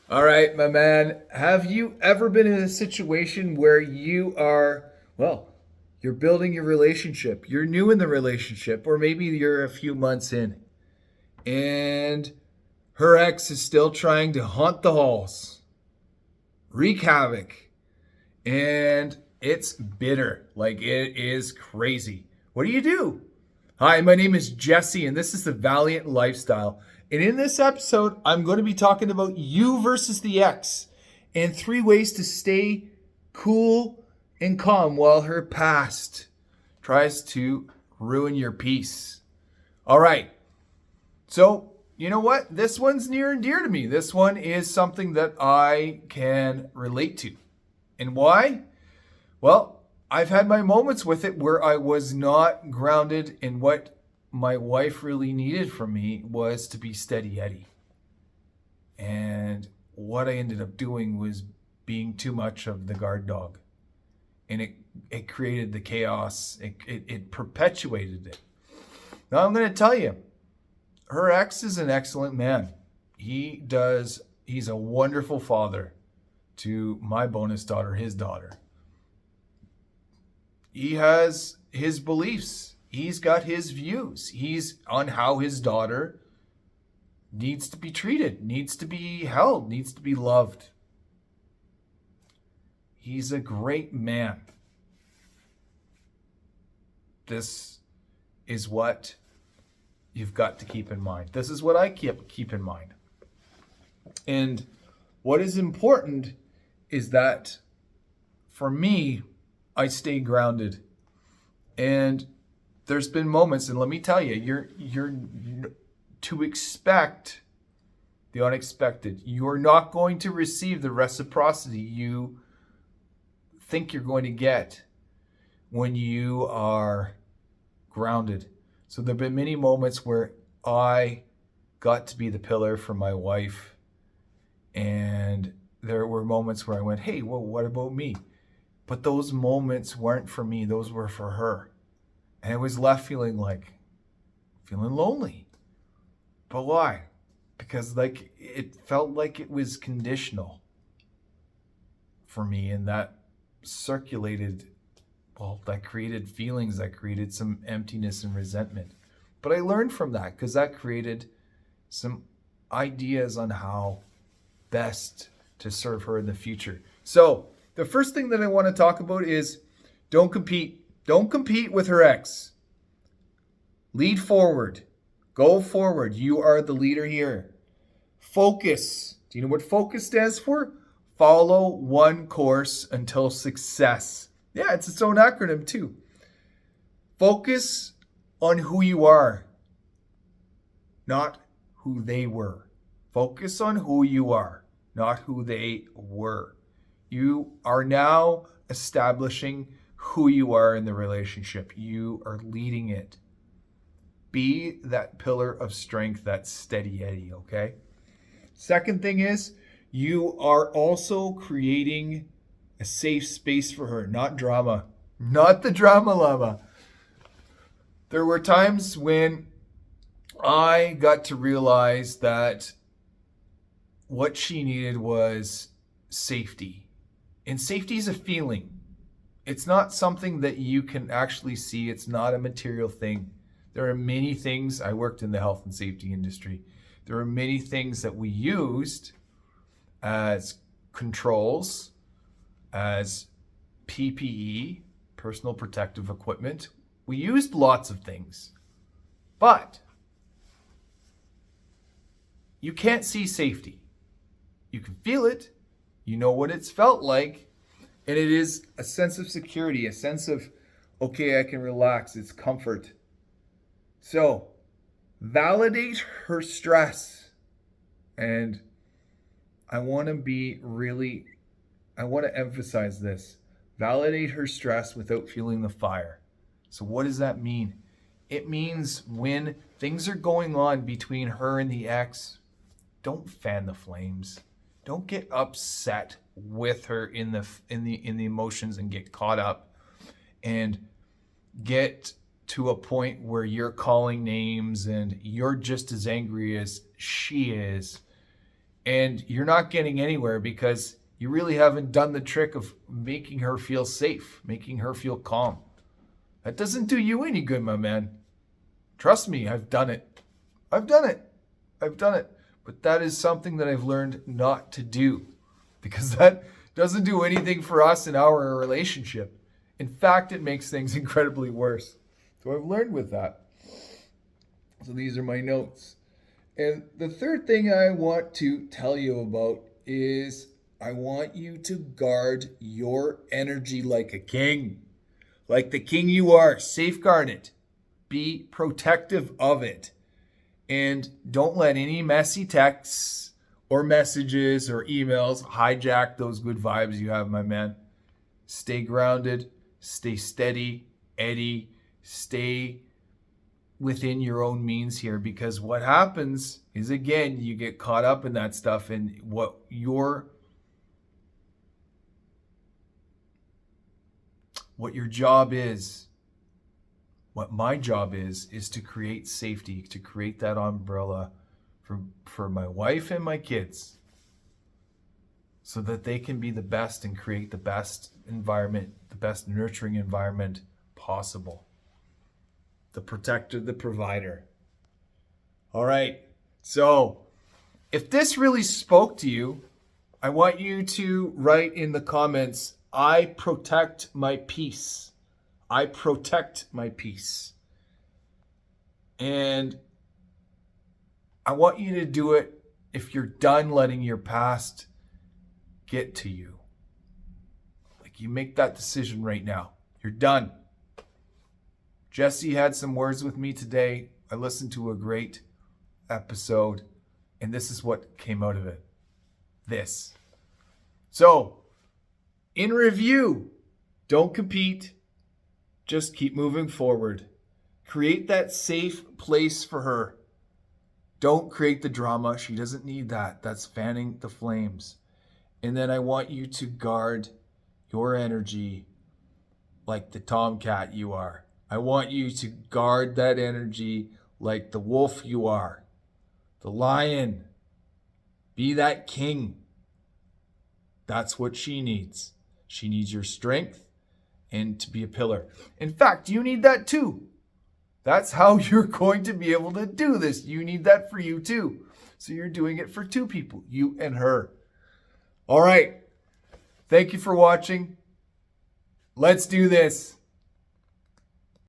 All right, my man. Have you ever been in a situation where well, you're building your relationship, you're new in the relationship, or maybe you're a few months in, and her ex is still trying to haunt the halls, wreak havoc, and it's bitter. Like it is crazy. What do you do? Hi, my name is Jesse, and this is the Valiant Lifestyle. And in this episode, I'm going to be talking about you versus the ex and 3 ways to stay cool and calm while her past tries to ruin your peace. All right. So, you know what? This one's near and dear to me. This one is something that I can relate to. And why? Well, I've had my moments with it where I was not grounded in what my wife really needed from me was to be steady Eddie. And what I ended up doing was being too much of the guard dog. And it created the chaos. It perpetuated it. Now I'm going to tell you, her ex is an excellent man. He's a wonderful father to my bonus daughter, his daughter. He has his beliefs. He's got his views. He's on how his daughter needs to be treated, needs to be held, needs to be loved. He's a great man. This is what you've got to keep in mind. This is what I keep in mind. And what is important is that for me, I stay grounded. And there's been moments, and let me tell you, you're to expect the unexpected. You're not going to receive the reciprocity you think you're going to get when you are grounded. So there've been many moments where I got to be the pillar for my wife, and there were moments where I went, "Hey, well, what about me?" But those moments weren't for me, those were for her. And I was left feeling lonely. But why? Because it felt like it was conditional for me, and that that created feelings, that created some emptiness and resentment. But I learned from that because that created some ideas on how best to serve her in the future. So, the first thing that I want to talk about is don't compete. Don't compete with her ex. Lead forward. Go forward. You are the leader here. Focus. Do you know what focus stands for? Follow one course until success. Yeah, it's its own acronym too. Focus on who you are, not who they were. Focus on who you are, not who they were. You are now establishing who you are in the relationship. You are leading it. Be that pillar of strength, that steady Eddie, okay? Second thing is, you are also creating a safe space for her, not drama. Not the drama llama. There were times when I got to realize that what she needed was safety. And safety is a feeling. It's not something that you can actually see. It's not a material thing. There are many things. I worked in the health and safety industry. There are many things that we used as controls, as PPE, personal protective equipment. We used lots of things. But you can't see safety. You can feel it. You know what it's felt like. And it is a sense of security, a sense of, okay, I can relax. It's comfort. So, validate her stress. And I want to emphasize this. Validate her stress without feeling the fire. So, what does that mean? It means when things are going on between her and the ex, don't fan the flames. Don't get upset with her in the emotions and get caught up and get to a point where you're calling names and you're just as angry as she is. And you're not getting anywhere because you really haven't done the trick of making her feel safe, making her feel calm. That doesn't do you any good, my man. Trust me, I've done it. I've done it. I've done it. But that is something that I've learned not to do because that doesn't do anything for us in our relationship. In fact, it makes things incredibly worse. So I've learned with that. So these are my notes. And the third thing I want to tell you about is I want you to guard your energy like a king. Like the king you are, safeguard it. Be protective of it. And don't let any messy texts or messages or emails hijack those good vibes you have, my man. Stay grounded, stay steady, Eddie, stay within your own means here, because what happens is, again, you get caught up in that stuff, and what your job is, what my job is to create safety, to create that umbrella for my wife and my kids so that they can be the best and create the best environment, the best nurturing environment possible. The protector, the provider. All right. So if this really spoke to you, I want you to write in the comments, I protect my peace. I protect my peace. And I want you to do it if you're done letting your past get to you. Like, you make that decision right now. You're done. Jesse had some words with me today. I listened to a great episode, and this is what came out of it. This. So, in review, don't compete. Just keep moving forward. Create that safe place for her. Don't create the drama. She doesn't need that. That's fanning the flames. And then I want you to guard your energy like the tomcat you are. I want you to guard that energy like the wolf you are. The lion. Be that king. That's what she needs. She needs your strength and to be a pillar. In fact, you need that too. That's how you're going to be able to do this. You need that for you too. So you're doing it for two people, you and her. All right. Thank you for watching. Let's do this.